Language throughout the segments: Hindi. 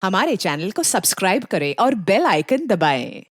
हमारे चैनल को सब्सक्राइब करें और बेल आइकन दबाएं।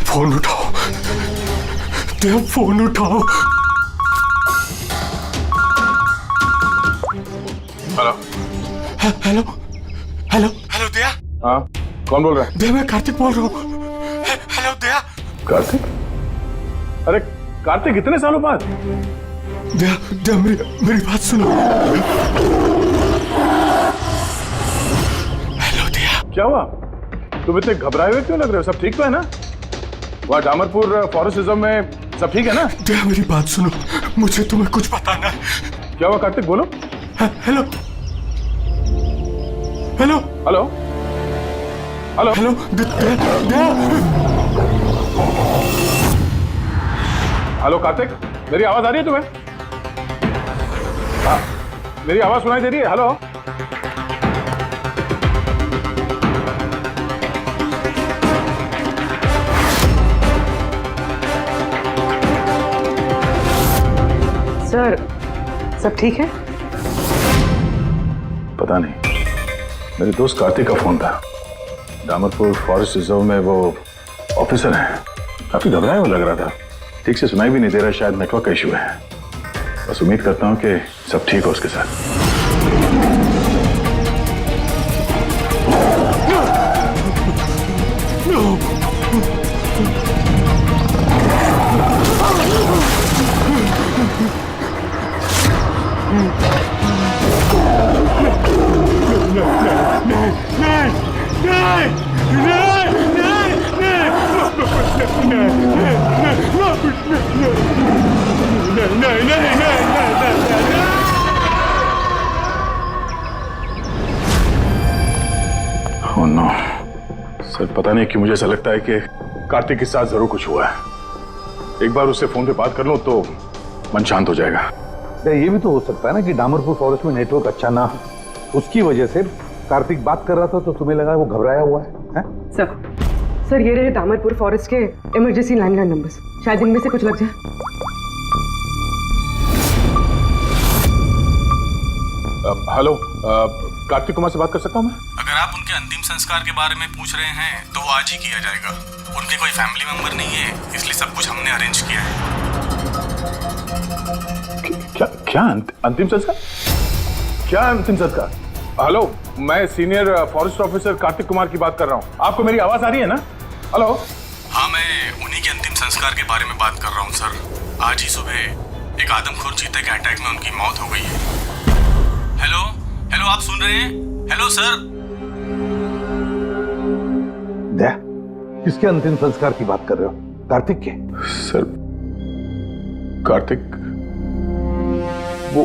फोन उठाओ, दया फोन उठाओ। हेलो हेलो हेलो हेलो दया। हाँ, कौन बोल रहा है? दया, मैं कार्तिक बोल रहा हूँ। हेलो दया। कार्तिक? अरे कार्तिक, इतने सालों बाद? दया दया, मेरी बात सुनो। हेलो दया। क्या हुआ? तुम इतने घबराए हुए क्यों लग रहे हो? सब ठीक तो है ना? वहाँ डामरपुर फॉरेस्ट रिजर्व में सब ठीक है ना? दया, मेरी बात सुनो, मुझे तुम्हें कुछ बताना है। क्या हुआ कार्तिक, बोलो। Hello hello hello hello hello Daya. Hello Kartik, मेरी आवाज आ रही है तुम्हें? हाँ, मेरी आवाज सुनाई दे रही है? हेलो सर, सब ठीक है? पता नहीं, मेरे दोस्त कार्तिक का फोन था। डामरपुर फॉरेस्ट रिजर्व में वो ऑफिसर हैं। काफी घबराया हुआ लग रहा था। ठीक से सुनाई भी नहीं दे रहा, शायद नेटवर्क का इशू है। बस उम्मीद करता हूँ कि सब ठीक हो उसके साथ। Oh no. सर, पता नहीं क्यों मुझे ऐसा लगता है कि कार्तिक के साथ जरूर कुछ हुआ है। एक बार उससे फोन पे बात कर लूं तो मन शांत हो जाएगा। ये भी तो हो सकता है ना कि डामरपुर फॉरेस्ट में नेटवर्क अच्छा ना हो, उसकी वजह से कार्तिक बात कर रहा था तो तुम्हें लगा वो घबराया हुआ है? सर ये रहे डामरपुर फॉरेस्ट के इमरजेंसी लैंडलाइन नंबर्स, शायद इनमें से कुछ लग जाए। हेलो, कार्तिक कुमार से बात कर सकता हूँ मैं? अगर आप उनके अंतिम संस्कार के बारे में पूछ रहे हैं तो वो आज ही किया जाएगा। उनके कोई फैमिली मेंबर नहीं है, इसलिए सब कुछ हमने अरेंज किया है। क्या अंतिम संस्कार? क्या अंतिम संस्कार? हेलो, मैं senior forest officer Kartik Kumar की बात कर रहा हूँ। आपको मेरी आवाज आ रही है ना? हेलो। हाँ, मैं उन्हीं के अंतिम संस्कार के बारे में बात कर रहा हूँ सर। आज ही सुबह एक आदमखोर चीते के अटैक में उनकी मौत हो गई है। हेलो हेलो, आप सुन रहे हैं? Hello sir. दया, किसके अंतिम संस्कार की बात कर रहे हो? कार्तिक के? सर, कार्तिक, वो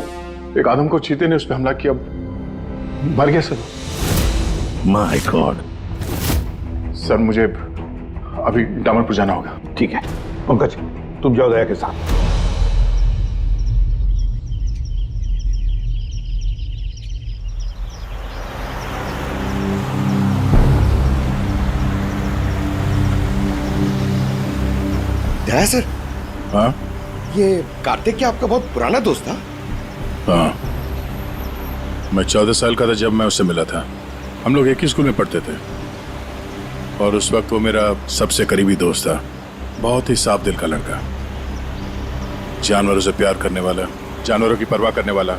एक आदम को चीते ने उस पर हमला किया, मर गया सर। My God. सर मुझे अभी डामरपुर जाना होगा। ठीक है पंकज, तुम जाओ दया के साथ। दया सर, हाँ ये कार्तिक क्या आपका बहुत पुराना दोस्त था? हाँ, मैं 14 साल का था जब मैं उससे मिला था। हम लोग एक ही स्कूल में पढ़ते थे और उस वक्त वो मेरा सबसे करीबी दोस्त था। बहुत ही साफ दिल का लड़का, जानवरों से प्यार करने वाला, जानवरों की परवाह करने वाला,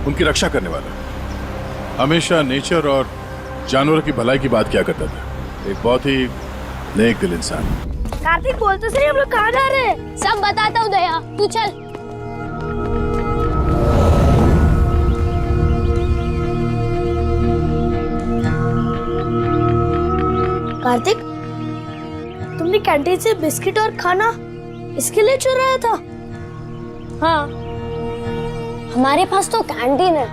उनकी रक्षा करने वाला, हमेशा नेचर और जानवरों की भलाई की बात किया करता था। एक बहुत ही नेक दिल इंसान। कार्तिक बोल तो सही, हम लोग कहाँ जा रहे हैं? सब बताता हूँ दया, तू चल। कार्तिक, तुमने कैंटीन से बिस्किट और खाना इसके लिए चुराया था? हाँ, हमारे पास तो कैंटीन है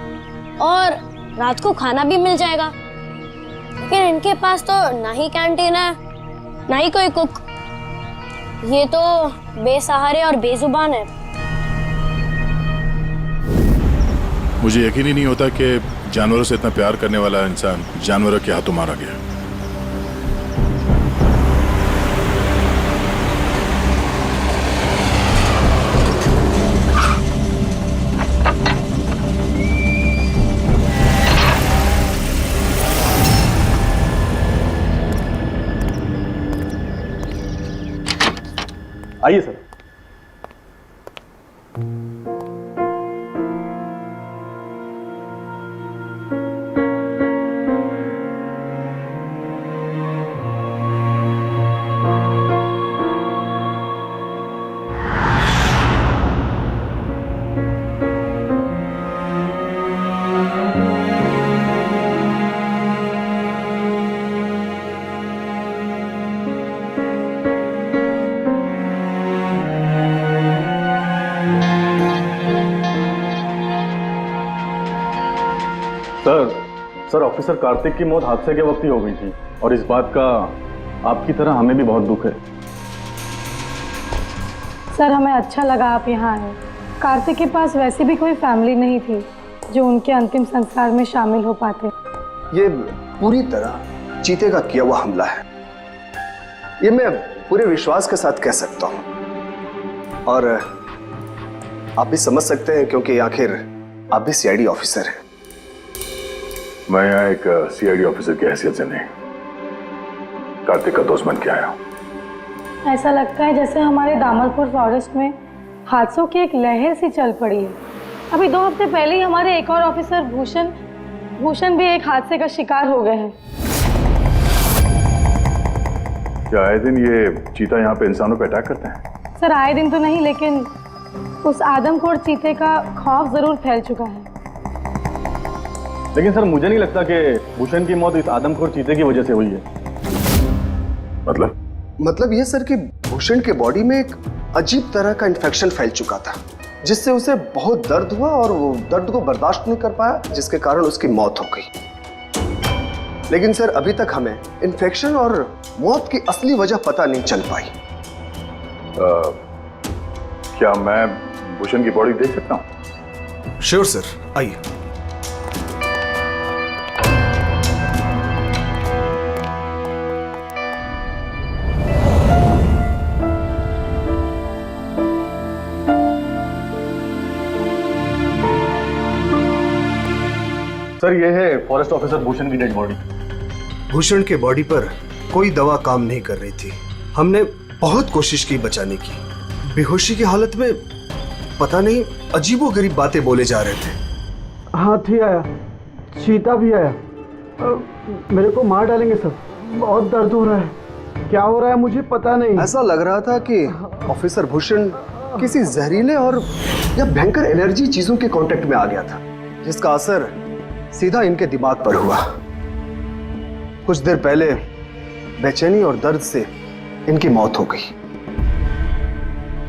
और रात को खाना भी मिल जाएगा, लेकिन इनके पास तो ना ही कैंटीन है ना ही कोई कुक। ये तो बेसहारे और बेजुबान है। मुझे यकीन ही नहीं होता कि जानवरों से इतना प्यार करने वाला इंसान जानवरों के हाथों मारा गया। आइए सर। सर ऑफिसर कार्तिक की मौत हादसे के वक्त ही हो गई थी और इस बात का आपकी तरह हमें भी बहुत दुख है। सर हमें अच्छा लगा आप यहाँ आए। कार्तिक के पास वैसे भी कोई फैमिली नहीं थी जो उनके अंतिम संस्कार में शामिल हो पाते। ये पूरी तरह चीते का किया हुआ हमला है, ये मैं पूरे विश्वास के साथ कह सकता हूँ और आप भी समझ सकते हैं क्योंकि आखिर आप भी सीआईडी ऑफिसर हैं। मैं यहाँ एक सीआईडी ऑफिसर की हैसियत से नहीं, कार्तिक का दोस्त बन के आया हूँ। ऐसा लगता है जैसे हमारे दामरपुर फॉरेस्ट में हादसों की एक लहर सी चल पड़ी है। अभी 2 हफ्ते पहले ही हमारे एक और ऑफिसर भूषण भी एक हादसे का शिकार हो गए हैं। क्या आए दिन ये चीता यहाँ पे इंसानों पे अटैक करते हैं? सर आए दिन तो नहीं, लेकिन उस आदमखोर चीते का खौफ जरूर फैल चुका है। लेकिन सर मुझे नहीं लगता कि भूषण की मौत इस आदमखोर चीते की वजह से हुई है। मतलब ये सर कि भूषण के बॉडी में एक अजीब तरह का इन्फेक्शन फैल चुका था जिससे उसे बहुत दर्द हुआ और वो दर्द को बर्दाश्त नहीं कर पाया, जिसके कारण उसकी मौत हो गई। लेकिन सर अभी तक हमें इन्फेक्शन और मौत की असली वजह पता नहीं चल पाई। क्या मैं भूषण की बॉडी देख सकता हूँ? श्योर सर, आइए। सर ये है फॉरेस्ट ऑफिसर भूषण की डेड बॉडी। भूषण के बॉडी पर कोई दवा काम नहीं कर रही थी। हमने बहुत कोशिश की बचाने की। बेहोशी की हालत में पता नहीं अजीबोगरीब बातें बोले जा रहे थे। हाथी आया, चीता भी आया, मेरे को मार डालेंगे सर, बहुत दर्द हो रहा है। क्या हो रहा है मुझे पता नहीं। ऐसा लग रहा था कि ऑफिसर भूषण किसी जहरीले और या भयंकर एलर्जी चीजों के कांटेक्ट में आ गया था, जिसका असर सीधा इनके दिमाग पर हुआ। कुछ देर पहले बेचैनी और दर्द से इनकी मौत हो गई।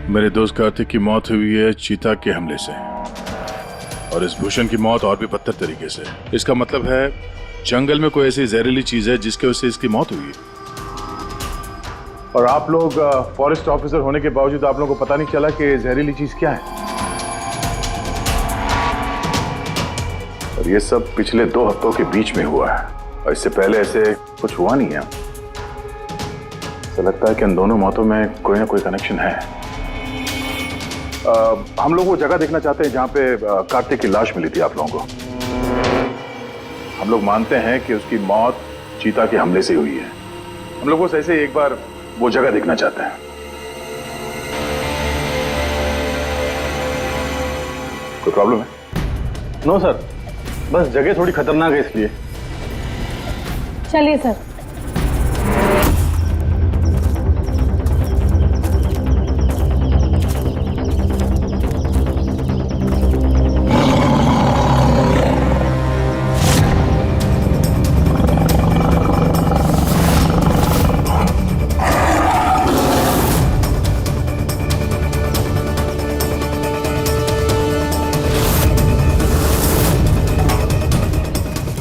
मेरे दोस्त कार्तिक की मौत हुई है चीता के हमले से, और इस भूषण की मौत और भी बदतर तरीके से। इसका मतलब है जंगल में कोई ऐसी जहरीली चीज है जिसके वजह से इसकी मौत हुई है। और आप लोग फॉरेस्ट ऑफिसर होने के बावजूद आप लोगों को पता नहीं चला कि जहरीली चीज क्या है। और ये सब पिछले 2 हफ्तों के बीच में हुआ है, और इससे पहले ऐसे कुछ हुआ नहीं है। ऐसा लगता है कि इन दोनों मौतों में कोई ना कोई कनेक्शन है। हम लोग वो जगह देखना चाहते हैं जहां पे कार्तिक की लाश मिली थी आप लोगों को। हम लोग मानते हैं कि उसकी मौत चीता के हमले से हुई है। हम लोग बस ऐसे एक बार वो जगह देखना चाहते हैं। कोई प्रॉब्लम है? नो सर, बस जगह थोड़ी खतरनाक है इसलिए। चलिए सर।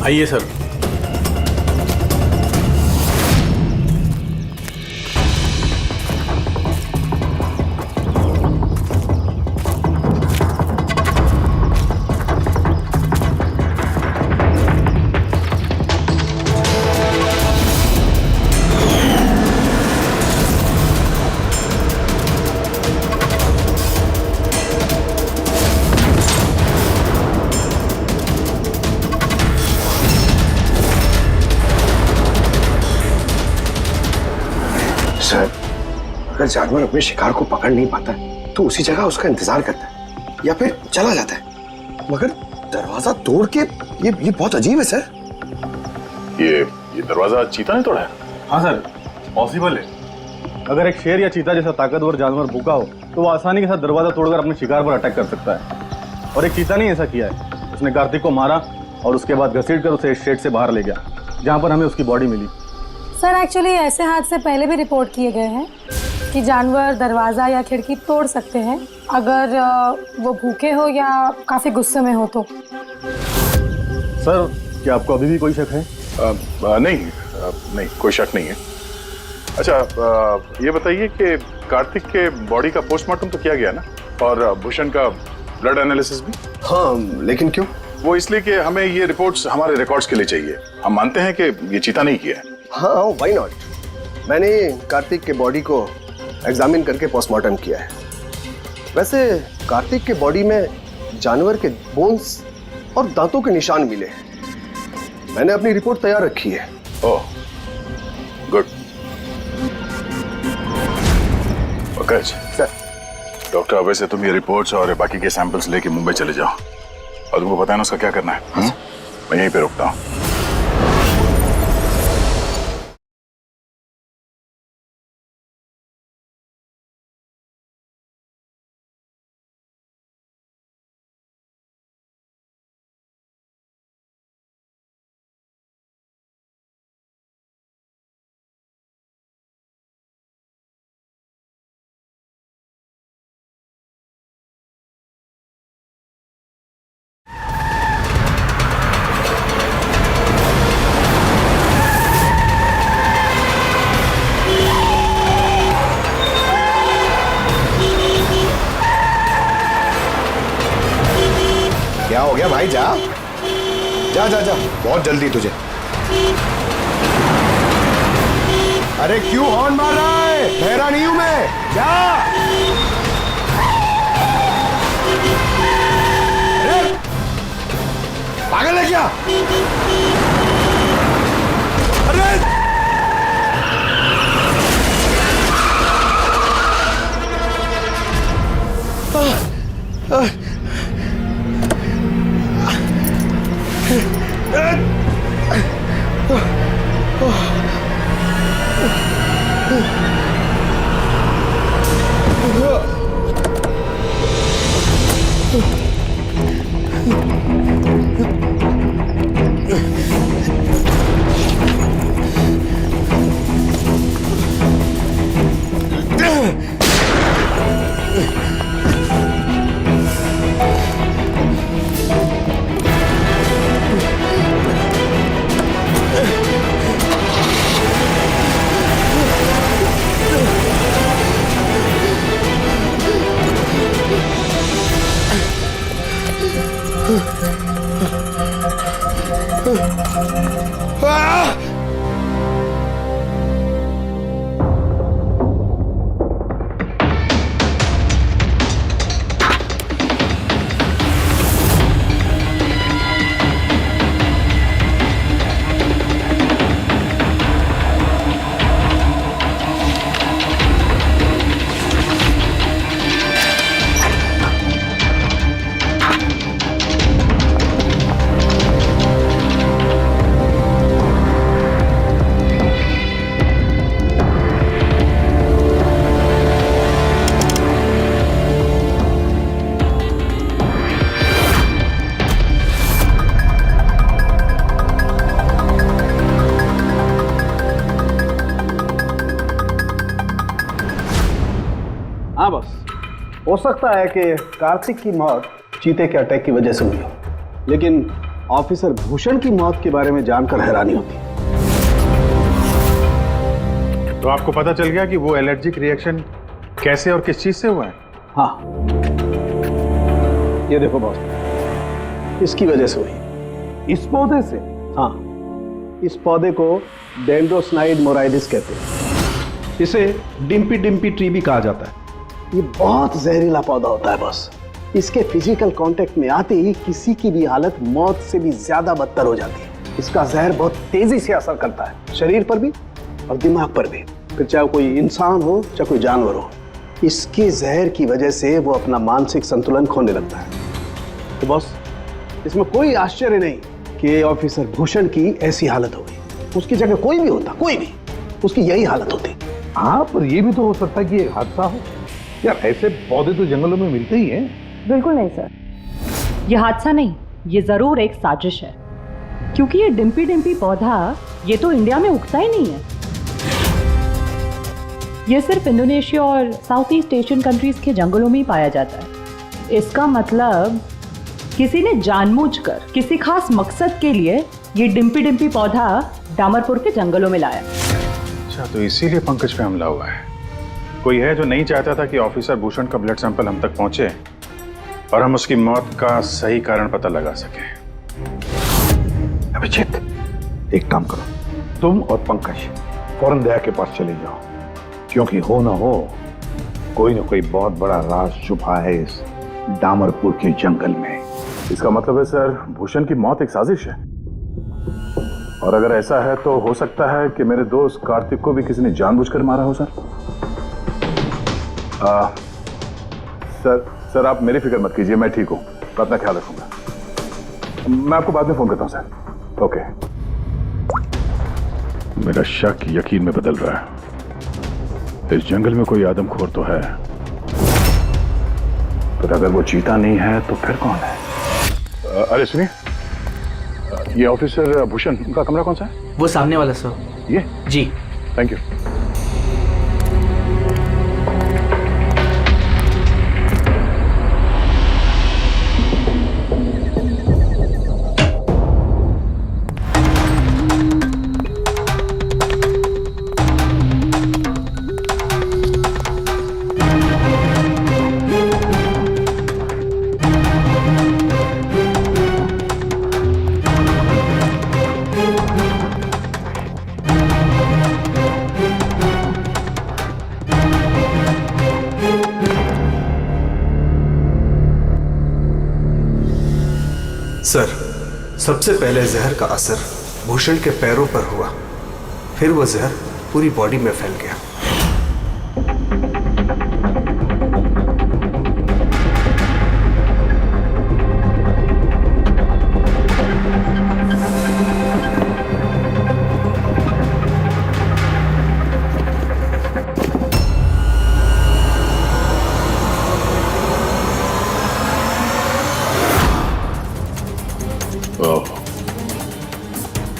आइए सर। अगर जानवर अपने शिकार को पकड़ नहीं पाता तो उसी जगह उसका इंतजार करता है या फिर चला जाता है, मगर दरवाजा तोड़ के ये बहुत अजीब है सर। ये दरवाजा चीता ने तोड़ा है? हाँ सर, पॉसिबल है। अगर एक शेर या चीता जैसा ताकतवर जानवर भूखा हो तो वो आसानी के साथ दरवाजा तोड़कर अपने शिकार पर अटैक कर सकता है। और एक चीता ने ऐसा किया है, उसने कार्तिक को मारा और उसके बाद घसीट कर उसे शेड से बाहर ले गया जहाँ पर हमें उसकी बॉडी मिली। सर एक्चुअली ऐसे हादसे पहले भी रिपोर्ट किए गए हैं कि जानवर दरवाज़ा या खिड़की तोड़ सकते हैं अगर वो भूखे हो या काफ़ी गुस्से में हो तो। सर, क्या आपको अभी भी कोई शक है? नहीं, कोई शक नहीं है। अच्छा, ये बताइए कि कार्तिक के बॉडी का पोस्टमार्टम तो किया गया ना, और भूषण का ब्लड एनालिसिस भी? हाँ, लेकिन क्यों? वो इसलिए कि हमें ये रिपोर्ट्स हमारे रिकॉर्ड्स के लिए चाहिए। हम मानते हैं कि ये चीता नहीं किया है। हाँ, व्हाई नॉट। मैंने कार्तिक के बॉडी को एग्जामिन करके पोस्टमार्टम किया है। वैसे कार्तिक के बॉडी में जानवर के बोन्स और दांतों के निशान मिले हैं। मैंने अपनी रिपोर्ट तैयार रखी है। ओह, गुड। Okay sir. डॉक्टर, अब वैसे तुम ये रिपोर्ट्स और बाकी के सैंपल्स लेके मुंबई चले जाओ, और तुमको पता है ना उसका क्या करना है। मैं यहीं पे रुकता हूँ। क्या हो गया भाई? जा जा जा जा, बहुत जल्दी तुझे। अरे क्यों हॉर्न मार रहा है? ठहरा नहीं हूं मैं, जा। अरे पागल है क्या? अरे हो सकता है कि कार्तिक की मौत चीते के अटैक की वजह से हुई हो, लेकिन ऑफिसर भूषण की मौत के बारे में जानकर हैरानी होती है। तो आपको पता चल गया कि वो एलर्जिक रिएक्शन कैसे और किस चीज से हुआ है? हाँ, ये देखो बॉस, इसकी वजह से हुई। इस पौधे से? हाँ, इस पौधे को डेंड्रोस्नाइड मोराइडिस कहते हैं। इसे डिम्पी डिम्पी ट्री भी कहा जाता है। ये बहुत जहरीला पौधा होता है बॉस। इसके फिजिकल कांटेक्ट में आते ही किसी की भी हालत मौत से भी ज्यादा बदतर हो जाती है। इसका जहर बहुत तेजी से असर करता है, शरीर पर भी और दिमाग पर भी, फिर चाहे कोई इंसान हो चाहे कोई जानवर हो। इसके जहर की वजह से वो अपना मानसिक संतुलन खोने लगता है। तो बॉस, इसमें कोई आश्चर्य नहीं कि ऑफिसर भूषण की ऐसी हालत हो गई। उसकी जगह कोई भी होता, कोई भी, उसकी यही हालत होती। हाँ, पर यह भी तो हो सकता है कि एक हादसा हो। यार, ऐसे पौधे तो जंगलों में मिलते ही हैं। बिल्कुल नहीं सर, ये हादसा नहीं, ये जरूर एक साजिश है, क्योंकि ये डिम्पी डिम्पी पौधा ये तो इंडिया में उगता ही नहीं है। ये सिर्फ इंडोनेशिया और साउथ ईस्ट एशियन कंट्रीज के जंगलों में ही पाया जाता है। इसका मतलब किसी ने जानबूझकर किसी खास मकसद के लिए ये डिम्पी डिम्पी पौधा डामरपुर के जंगलों में लाया। अच्छा, तो इसीलिए पंकज पे हमला हुआ है। कोई है जो नहीं चाहता था कि ऑफिसर भूषण का ब्लड सैंपल हम तक पहुंचे और हम उसकी मौत का सही कारण पता लगा सके। अभिजीत, एक काम करो, तुम और पंकज फौरन दया के पास चले जाओ, क्योंकि हो ना हो कोई ना कोई बहुत बड़ा राज छुपा है इस डामरपुर के जंगल में। इसका मतलब है सर, भूषण की मौत एक साजिश है, और अगर ऐसा है तो हो सकता है कि मेरे दोस्त कार्तिक को भी किसी ने जानबूझकर मारा हो। सर आप मेरी फिक्र मत कीजिए, मैं ठीक हूं, मैं अपना ख्याल रखूंगा। मैं आपको बाद में फोन करता हूं सर। ओके। मेरा शक यकीन में बदल रहा है। इस जंगल में कोई आदमखोर तो है, पर अगर वो चीता नहीं है तो फिर कौन है? अरे सुनिए, ये ऑफिसर भूषण, उनका कमरा कौन सा है? वो सामने वाला सर। ये? जी। Thank you. सर, सबसे पहले जहर का असर भूषण के पैरों पर हुआ, फिर वो जहर पूरी बॉडी में फैल गया।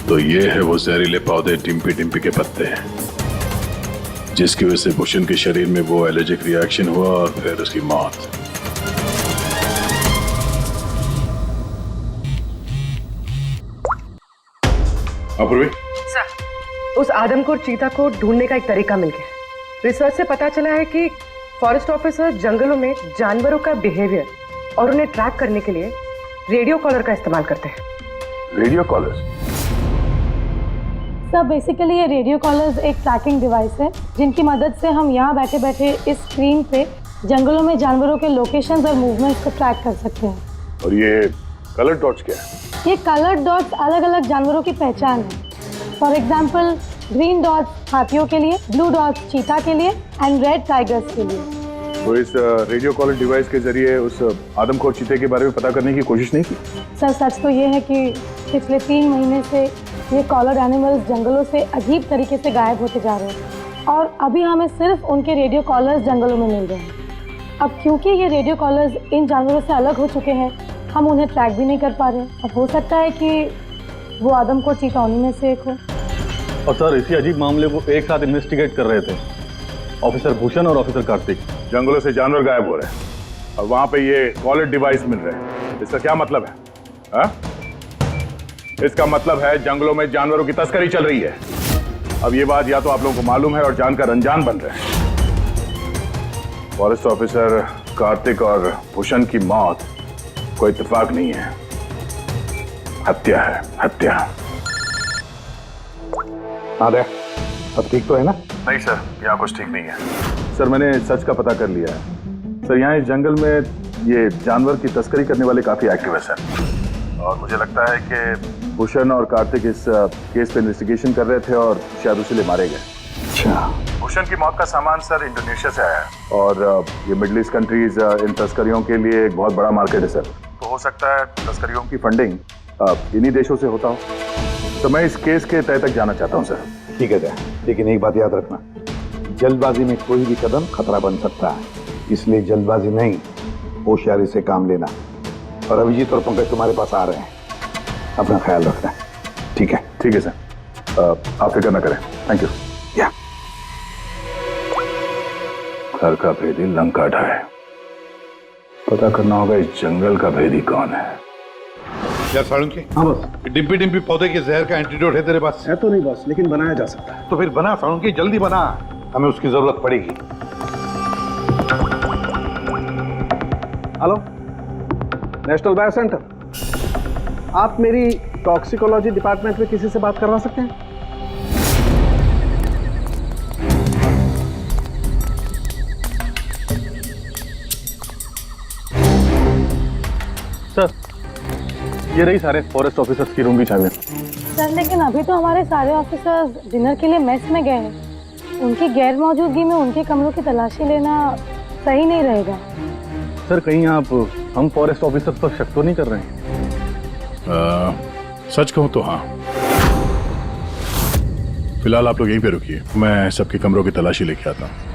तो ये है वो जहरीले पौधे डिम्पी डिम्पी के पत्ते हैं, जिसकी वजह से भूषण के शरीर में वो एलर्जिक रिएक्शन हुआ और फिर उसकी मौत। अपूर्वी, सर, उस आदमखोर चीता को ढूंढने का एक तरीका मिल गया। रिसर्च से पता चला है कि फॉरेस्ट ऑफिसर जंगलों में जानवरों का बिहेवियर और उन्हें ट्रैक करने के लिए रेडियो कॉलर का इस्तेमाल करते हैं। Radio collars? सर, बेसिकली ये रेडियो कॉलर्स एक ट्रैकिंग डिवाइस है, जिनकी मदद से हम यहाँ बैठे बैठे इस स्क्रीन पे जंगलों में जानवरों के लोकेशंस और मूवमेंट्स को ट्रैक कर सकते हैं। और ये कलर डॉट्स क्या है? ये कलर डॉट्स अलग अलग जानवरों की पहचान है। फॉर एग्जाम्पल, ग्रीन डॉट्स हाथियों के लिए, ब्लू डॉट्स चीता के लिए एंड रेड टाइगर्स के लिए। तो इस रेडियो कॉलर डिवाइस के जरिए उस आदमखोर चीते के बारे में पता करने की कोशिश नहीं की? सर, सच तो ये है कि पिछले 3 महीने से ये कॉलर एनिमल्स जंगलों से अजीब तरीके से गायब होते जा रहे हैं, और अभी हमें सिर्फ उनके रेडियो कॉलर्स जंगलों में मिल रहे हैं। अब क्योंकि ये रेडियो कॉलर्स इन जानवरों से अलग हो चुके हैं, हम उन्हें ट्रैक भी नहीं कर पा रहे। अब हो सकता है कि वो आदमखोर चीता उन्हीं में से एक हो। और सर, इसी अजीब मामले को एक साथ इन्वेस्टिगेट कर रहे थे ऑफिसर भूषण और ऑफिसर कार्तिक। जंगलों से जानवर गायब हो रहे हैं, और वहां पे ये कॉलर डिवाइस मिल रहे हैं। इसका क्या मतलब है? हा? इसका मतलब है जंगलों में जानवरों की तस्करी चल रही है। अब ये बात या तो आप लोगों को मालूम है और जानकर अनजान बन रहे हैं। फॉरेस्ट ऑफिसर कार्तिक और भूषण की मौत कोई इत्तेफाक नहीं है, हत्या है, हत्या। अरे अब ठीक तो है ना? नहीं सर, यहाँ कुछ ठीक नहीं है। सर मैंने सच का पता कर लिया है। सर यहाँ इस जंगल में ये जानवर की तस्करी करने वाले काफी एक्टिव है सर, और मुझे लगता है कि भूषण और कार्तिक इस केस पे इन्वेस्टिगेशन कर रहे थे और शायद उसीलिए मारे गए। अच्छा। भूषण की मौत का सामान सर इंडोनेशिया से आया है और ये मिडिल ईस्ट कंट्रीज इन तस्करियों के लिए एक बहुत बड़ा मार्केट है सर। तो हो सकता है तस्करियों की फंडिंग इन्हीं देशों से होता हो। तो मैं इस केस के तह तक जाना चाहता हूँ सर। ठीक है जय, लेकिन एक बात याद रखना, जल्दबाजी में कोई भी कदम खतरा बन सकता है, इसलिए जल्दबाजी नहीं, होशियारी से काम लेना। और अभिजीत और पंकज तुम्हारे पास आ रहे हैं, अपना ख्याल रखना। ठीक है? ठीक है सर, आप फिक्र न करें। Thank you. या घर का भेदी लंका ढाए, पता करना होगा इस जंगल का भेदी कौन है। यार साळुंके, हाँ बस। डिम्पी डिम्पी पौधे के जहर का एंटीडोट है तेरे पास? है तो नहीं बस, लेकिन बनाया जा सकता है। तो फिर बना साळुंके, जल्दी बना, हमें उसकी जरूरत पड़ेगी। हेलो, नेशनल बायो सेंटर, आप मेरी टॉक्सिकोलॉजी डिपार्टमेंट में किसी से बात करवा सकते हैं? सर ये रही सारे फॉरेस्ट ऑफिसर्स की रूम की चाबी। सर लेकिन अभी तो हमारे सारे ऑफिसर्स डिनर के लिए मेस में गए हैं। उनकी गैर मौजूदगी में उनके कमरों की तलाशी लेना सही नहीं रहेगा। सर कहीं आप हम फॉरेस्ट ऑफिसर्स पर शक तो नहीं कर रहे हैं? सच कहूं तो हाँ। फिलहाल आप लोग यहीं पे रुकिए, मैं सबके कमरों की तलाशी लेके आता हूँ।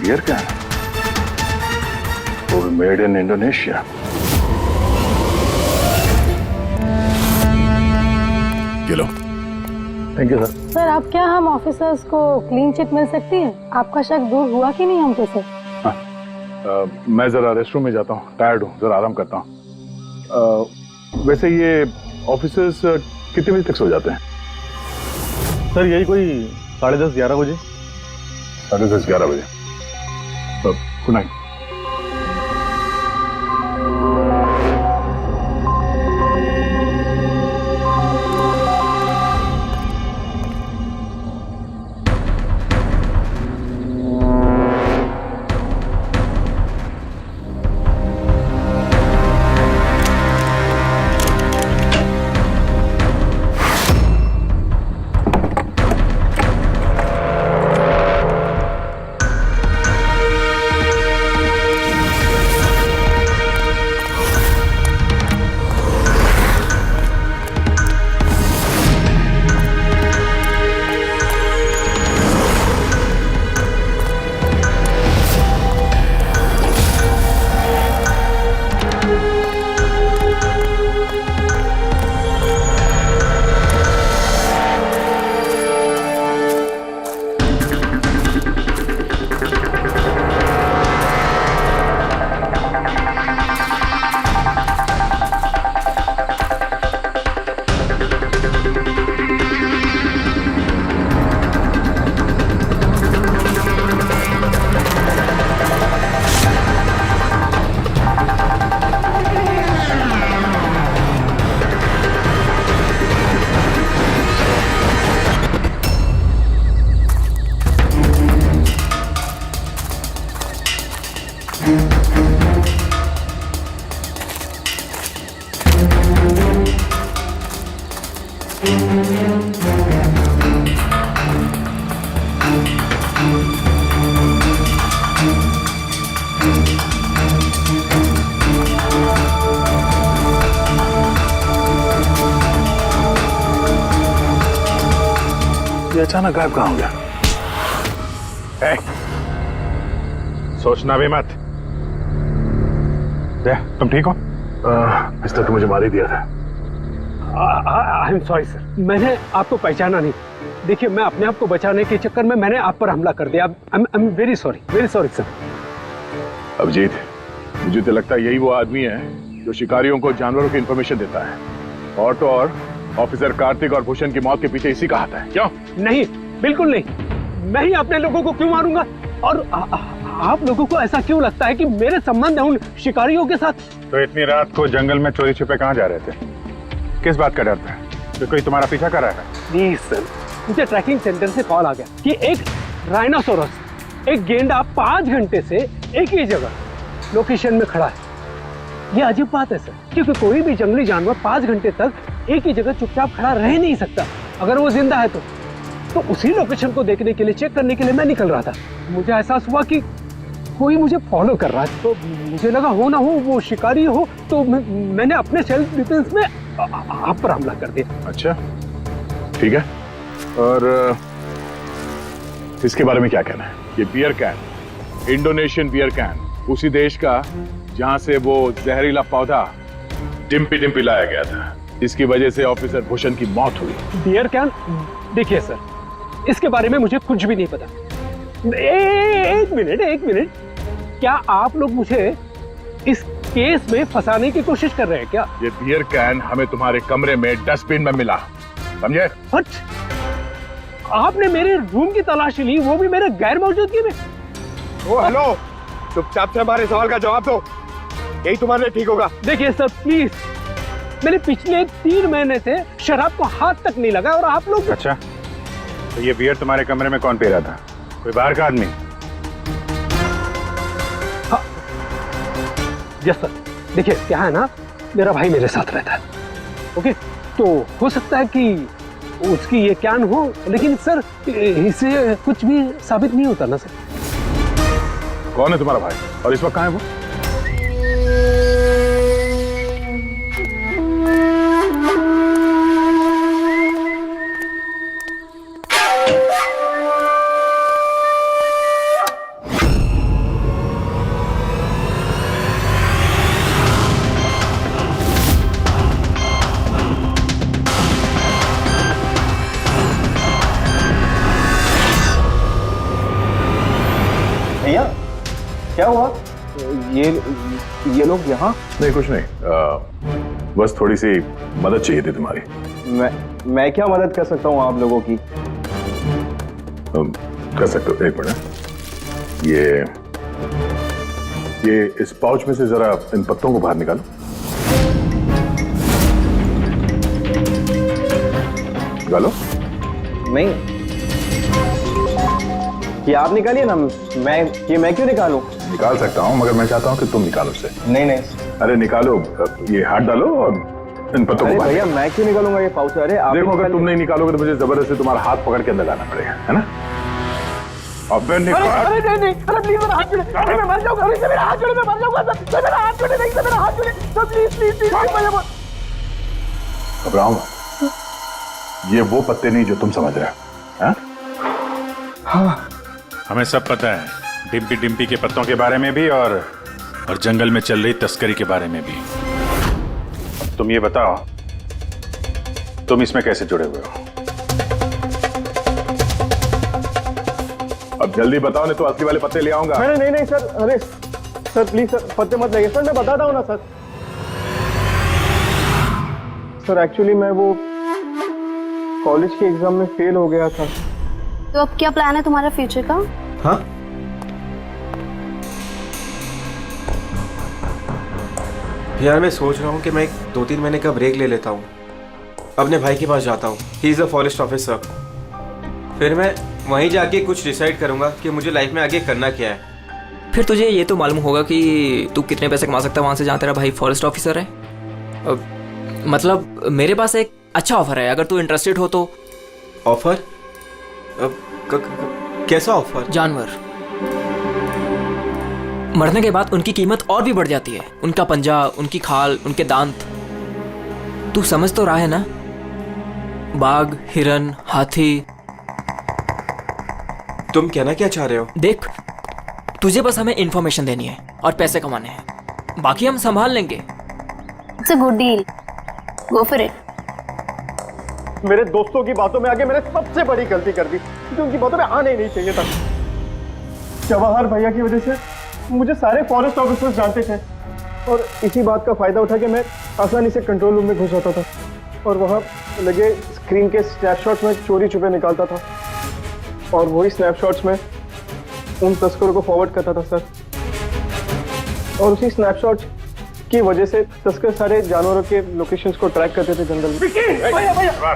बियर कैन, वो भी मेड इन इंडोनेशिया। ये लो। Thank you sir. सर अब क्या हम ऑफिसर्स को क्लीन चिट मिल सकती है? आपका शक दूर हुआ कि नहीं हम पे सर? मैं जरा रेस्टरूम में जाता हूँ, टायर्ड हूँ, जरा आराम करता हूँ। वैसे ये ऑफिसर्स कितने बजे तक सो जाते हैं? सर यही कोई 10:30-11 बजे। 10:30-11 बजे। Good night. ये अचानक गायब कहाँ हो गया? सोचना भी मत। तुम ठीक हो? पिस्टल तो मुझे मार ही दिया था। आई एम सॉरी सर, मैंने आपको पहचाना नहीं। देखिए, मैं अपने आप को बचाने के चक्कर में मैंने आप पर हमला कर दिया। I am very sorry sir. Abhijit, मुझे तो लगता है यही वो आदमी है जो शिकारियों को जानवरों की इंफॉर्मेशन देता है। और तो और ऑफिसर कार्तिक और भूषण की मौत के पीछे इसी का हाथ है। क्यों? नहीं, बिल्कुल नहीं। मैं ही अपने लोगों को क्यों मारूंगा? और आप लोगों को ऐसा क्यों लगता है कि मेरे संबंध है उन शिकारियों के साथ? तो इतनी रात को जंगल में चोरी छिपे कहाँ जा रहे थे? किस बात का डर था? तो कोई तुम्हारा पीछा कर रहा है? प्लीज सर, मुझे ट्रैकिंग सेंटर से कॉल आ गया कि एक राइनोसोरस, एक गेंडा 5 घंटे से एक ही जगह लोकेशन में खड़ा है। ये अजीब बात है सर, क्योंकि कोई भी जंगली जानवर 5 घंटे तक एक ही जगह चुपचाप खड़ा रह नहीं सकता। अगर वो जिंदा है तो उसी लोकेशन को देखने के लिए, चेक करने के लिए मैं निकल रहा था। मुझे एहसास हुआ कि कोई मुझे फॉलो कर रहा है, तो मुझे लगा हो ना हो वो शिकारी हो, तो मैंने अपने सेल्फ डिफेंस में आप पर हमला कर दिया। अच्छा, ठीक है। और इसके बारे में क्या कहना है? ये beer can, Indonesian beer can, उसी देश का जहां से वो जहरीला पौधा डिम्पी डिम्पी लाया गया था, इसकी वजह से ऑफिसर भूषण की मौत हुई। Beer can? देखिए सर, इसके बारे में मुझे कुछ भी नहीं पता। एक मिनट, क्या आप लोग मुझे इस केस में फंसाने की कोशिश कर रहे हैं क्या? ये बियर कैन हमें तुम्हारे कमरे में डस्टबिन में मिला, समझे? आपने मेरे रूम की तलाशी ली, वो भी मेरे गैर मौजूदगी में? हेलो, चुपचाप से हमारे सवाल का जवाब दो, यही तुम्हारे लिए ठीक होगा। देखिए सर प्लीज, मैंने पिछले 3 महीने से शराब को हाथ तक नहीं लगा और आप लोग। अच्छा, तो ये बियर तुम्हारे कमरे में कौन पी रहा था? कोई बाहर का आदमी? हाँ, यस सर। देखिए क्या है ना, मेरा भाई मेरे साथ रहता है, ओके? तो हो सकता है कि उसकी ये कैन हो, लेकिन सर इससे कुछ भी साबित नहीं होता ना सर। कौन है तुम्हारा भाई और इस वक्त कहाँ है वो? भैया क्या हुआ? ये लोग यहाँ? नहीं, कुछ नहीं, बस थोड़ी सी मदद चाहिए थी तुम्हारी। मैं क्या मदद कर सकता हूँ आप लोगों की? कर सकते हो। एक मिनट, ये इस पाउच में से जरा इन पत्तों को बाहर निकालो। निकालो। नहीं, ये आप निकालिए ना, मैं क्यों निकालूं? निकाल सकता हूँ, मगर मैं चाहता हूँ कि तुम निकालो उसे। नहीं। अरे निकालो, ये हाथ डालो और इन पत्तों को। भैया मैं क्यों निकालूंगा ये पाउच? अरे आप देखो, अगर तुम नहीं निकालोगे तो मुझे जबरदस्ती तुम्हारा हाथ पकड़ के अंदर लाना पड़ेगा, है ना? अब मैं नहीं, प्लीज मेरा हाथ छोड़े, अरे मैं मर जाऊंगा, अरे मेरा हाथ छोड़े, मैं मर जाऊंगा सर, मेरा हाथ छोड़े, नहीं सर, मेरा हाथ छोड़े सर, प्लीज। घबराओ मत, ये वो पत्ते नहीं जो तुम समझ रहे हो। हाँ, हमें सब पता है, डिम्पी डिम्पी के पत्तों के बारे में भी और जंगल में चल रही तस्करी के बारे में भी। तुम ये बताओ, तुम इसमें कैसे जुड़े हुए हो? अब जल्दी बताओ, नहीं तो असली वाले पत्ते ले आऊंगा। नहीं सर, अरे सर प्लीज सर, पत्ते मत लगे सर, मैं बताता हूँ ना सर। सर एक्चुअली मैं वो कॉलेज के एग्जाम में फेल हो गया था। तो अब क्या प्लान है तुम्हारा फ्यूचर का? हाँ, यार मैं सोच रहा हूँ कि मैं 2-3 महीने का ब्रेक ले लेता हूँ, अपने भाई के पास जाता हूँ, he is a forest officer. फिर मैं वहीं जाके कुछ डिसाइड करूँगा कि मुझे लाइफ में आगे करना क्या है। फिर तुझे ये तो मालूम होगा कि तू कितने पैसे कमा सकता है वहाँ से जहाँ तेरा भाई फॉरेस्ट ऑफिसर है। मतलब मेरे पास एक अच्छा ऑफर है, अगर तू इंटरेस्टेड हो तो। ऑफर? कैसा ऑफर? जानवर मरने के बाद उनकी कीमत और भी बढ़ जाती है, उनका पंजा, उनकी खाल, उनके दांत। तू समझ तो रहा है ना? बाघ, हिरन, हाथी। तुम कहना क्या चाह रहे हो? देख, तुझे बस हमें इंफॉर्मेशन देनी है और पैसे कमाने हैं, बाकी हम संभाल लेंगे। It's a good deal, go for it. मेरे दोस्तों की बातों में आगे मैंने सबसे बड़ी गलती कर दी, क्योंकि उनकी बातों में आने ही नहीं चाहिए था। जवाहर भैया की वजह से मुझे सारे फॉरेस्ट ऑफिसर्स जानते थे और इसी बात का फायदा उठा के मैं आसानी से कंट्रोल रूम में घुस जाता था और वहाँ लगे स्क्रीन के स्नैपशॉट्स में चोरी छुपे निकालता था और वही स्नैपशॉट्स में उन तस्करों को फॉरवर्ड करता था सर। और उसी स्नैपशॉट्स की वजह से तस्कर सारे जानवरों के लोकेशंस को ट्रैक करते थे जंगल में। भैया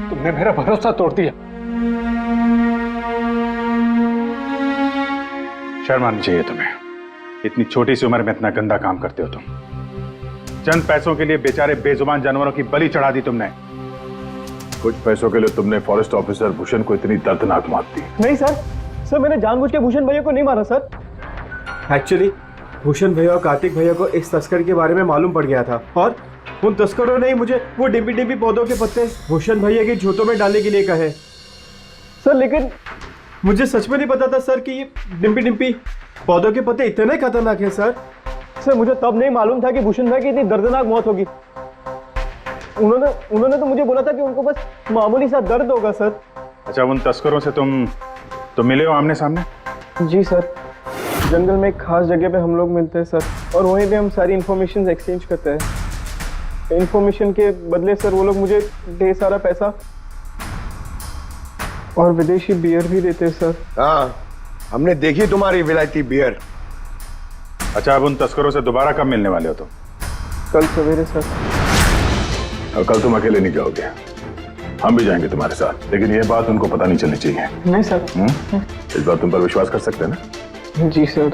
तुमने मेरा भरोसा तोड़ दिया। शर्म आनी चाहिए तुम्हें, इतनी छोटी सी उम्र में इतना गंदा काम करते हो तुम। चंद पैसों के लिए बेचारे बेजुबान जानवरों की बलि चढ़ा दी तुमने। कुछ पैसों के लिए तुमने फॉरेस्ट ऑफिसर भूषण को इतनी दर्दनाक मार दी। नहीं सर, मैं मैंने जानबूझ के भूषण भैया को नहीं मारा सर। एक्चुअली भूषण भैया और कार्तिक भैया को इस तस्कर के बारे में मालूम पड़ गया था और उन तस्करों ने ही मुझे वो डिम्पी डिम्पी पौधों के पत्ते भूषण भैया के जूतों में डालने के लिए कहे सर। लेकिन मुझे सच में नहीं पता था सर कि ये डिम्पी डिम्पी पौधों के पत्ते इतने खतरनाक हैं सर। मुझे तब नहीं मालूम था कि भूषण भाई की इतनी दर्दनाक मौत होगी। उन्होंने तो मुझे बोला था कि उनको बस मामूली सा दर्द होगा सर। अच्छा, उन तस्करों से तुम मिले हो आमने सामने? जी सर, जंगल में एक खास जगह पे हम लोग मिलते हैं सर और वहीं पे हम सारी इंफॉर्मेशन एक्सचेंज करते हैं। इंफॉर्मेशन के बदले सर वो लोग मुझे ढेर सारा पैसा और विदेशी बियर भी देते हैं सर। हाँ, हमने देखी तुम्हारी विलायती बियर। अच्छा, अब उन तस्करों से दोबारा कब मिलने वाले हो तुम? कल सवेरे सर। और कल तुम अकेले नहीं जाओगे, हम भी जाएंगे तुम्हारे साथ, लेकिन ये बात उनको पता नहीं चलनी चाहिए। नहीं सर। इस बात तुम पर विश्वास कर सकते हैं ना? जी सर।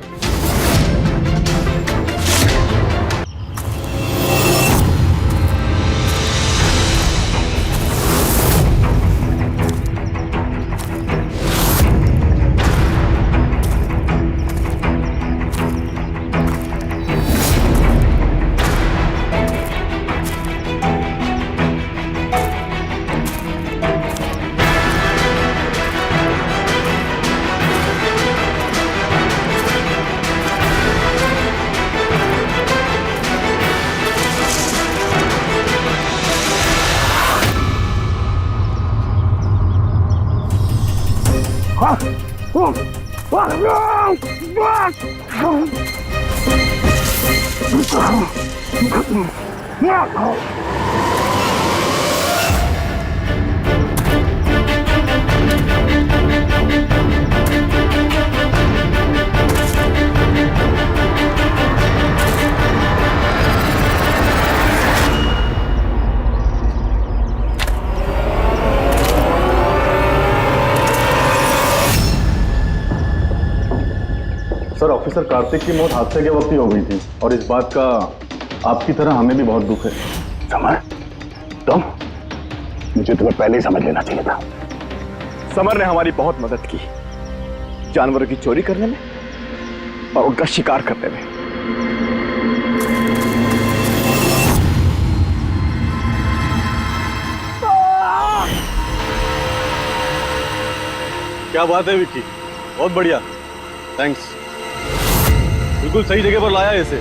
सर, ऑफिसर कार्तिक की मौत हादसे के वक्त ही हो गई थी और इस बात का आपकी तरह हमें भी बहुत दुख है। समर, तुम मुझे तुम्हें पहले ही समझ लेना चाहिए था। समर ने हमारी बहुत मदद की, जानवरों की चोरी करने में और उनका शिकार करने में। क्या बात है विक्की, बहुत बढ़िया, थैंक्स। बिल्कुल सही जगह पर लाया इसे।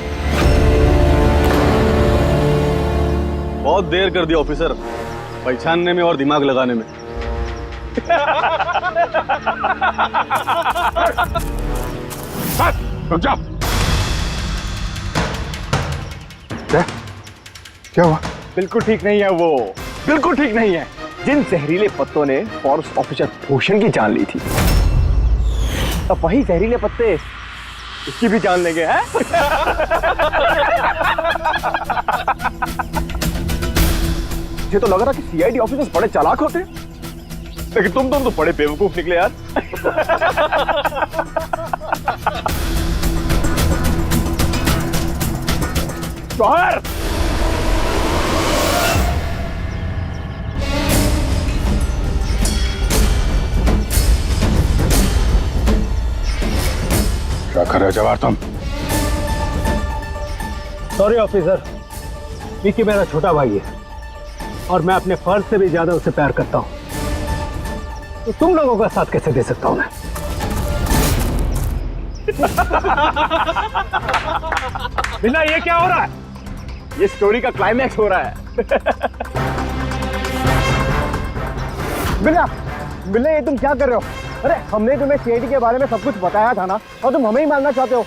बहुत देर कर दिया ऑफिसर, पहचानने में और दिमाग लगाने में। रुक जाओ। क्या हुआ? बिल्कुल ठीक नहीं है वो, बिल्कुल ठीक नहीं है। जिन जहरीले पत्तों ने फॉरेस्ट ऑफिसर भूषण की जान ली थी, अब वही जहरीले पत्ते इसकी भी जान लेंगे, हैं? मुझे तो लग रहा कि सीआईडी ऑफिसर्स बड़े चालाक होते हैं। लेकिन तुम तो बड़े बेवकूफ निकले यार। जौहर, क्या कर रहे हो जवाहर तुम? सॉरी ऑफिसर, विकी मेरा छोटा भाई है और मैं अपने फर्ज से भी ज्यादा उसे प्यार करता हूं, तो तुम लोगों का साथ कैसे दे सकता हूं मैं? बिना ये क्या हो रहा है? ये स्टोरी का क्लाइमैक्स हो रहा है। बिल्ला, बिल्ला ये तुम क्या कर रहे हो? अरे हमने तुम्हें सीआईडी के बारे में सब कुछ बताया था ना, और तुम हमें ही मारना चाहते हो।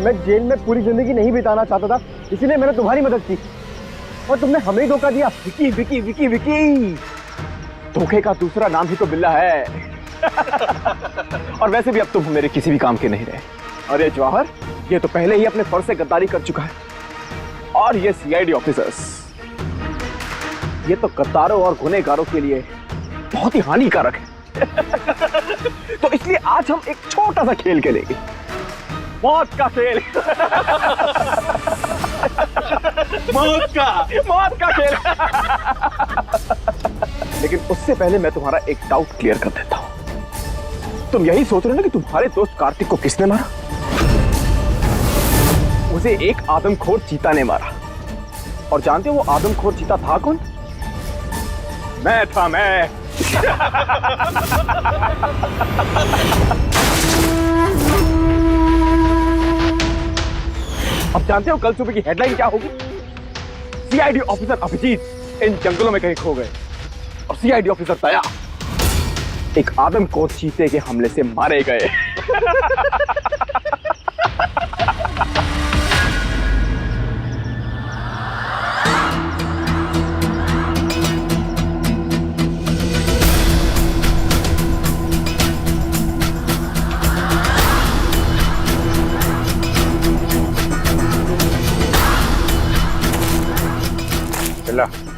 मैं जेल में पूरी जिंदगी नहीं बिताना चाहता था, इसीलिए मैंने तुम्हारी मदद की और तुमने हमें ही धोखा दिया। विकी विकी विकी विकी, धोखे का दूसरा नाम ही तो बिल्ला है। और वैसे भी अब तुम मेरे किसी भी काम के नहीं रहे। अरे जवाहर, ये तो पहले ही अपने फर्ज से गद्दारी कर चुका है, और ये सीआईडी ऑफिसर्स, ये तो गद्दारों और गुनहगारों के लिए बहुत ही हानिकारक है। तो इसलिए आज हम एक छोटा सा खेल खेलेंगे, मौत का खेल। मौत का खेल। लेकिन उससे पहले मैं तुम्हारा एक डाउट क्लियर कर देता हूं। तुम यही सोच रहे हो ना कि तुम्हारे दोस्त कार्तिक को किसने मारा? उसे एक आदमखोर चीता ने मारा। और जानते हो वो आदमखोर चीता था कौन? मैं था, मैं। अब जानते हो कल सुबह की हेडलाइन क्या होगी? सीआईडी ऑफिसर अभिजीत इन जंगलों में कहीं खो गए और सीआईडी ऑफिसर दया एक आदमखोर चीते के हमले से मारे गए।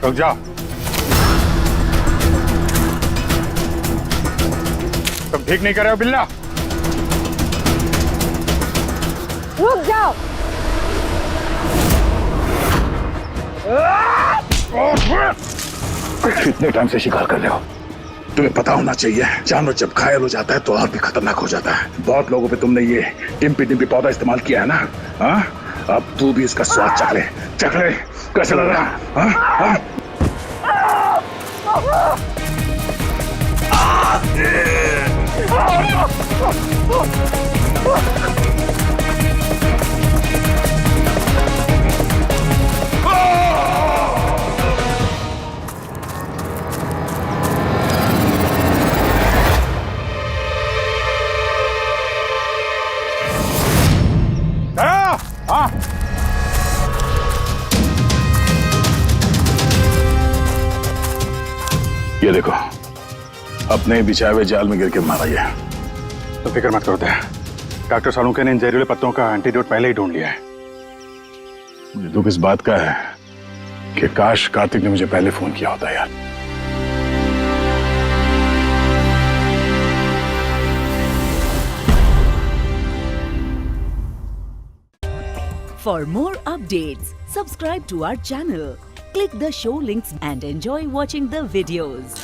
रुक जाओ। तुम ठीक नहीं कर रहे हो बिल्ला। रुक जाओ। कितने टाइम से शिकार कर रहे हो? तुम्हें पता होना चाहिए, जानवर जब घायल हो जाता है तो और भी खतरनाक हो जाता है। बहुत लोगों पे तुमने ये डिम्पी डिम्पी पौधा इस्तेमाल किया है ना? हाँ, अब तू भी इसका स्वाद चख ले। चख ले, कैसा लग रहा है? हाँ? हाँ? ये देखो, अपने बिछाए हुए जाल में गिर के मारा ये। तो फिक्र मत करो दया, डॉक्टर सालुंके ने इन जहरीले पत्तों का एंटीडोट पहले ही ढूंढ लिया है। मुझे दुख इस बात का है कि काश कार्तिक ने मुझे पहले फोन किया होता यार। For more updates, subscribe to our channel, click the show links and enjoy watching the videos.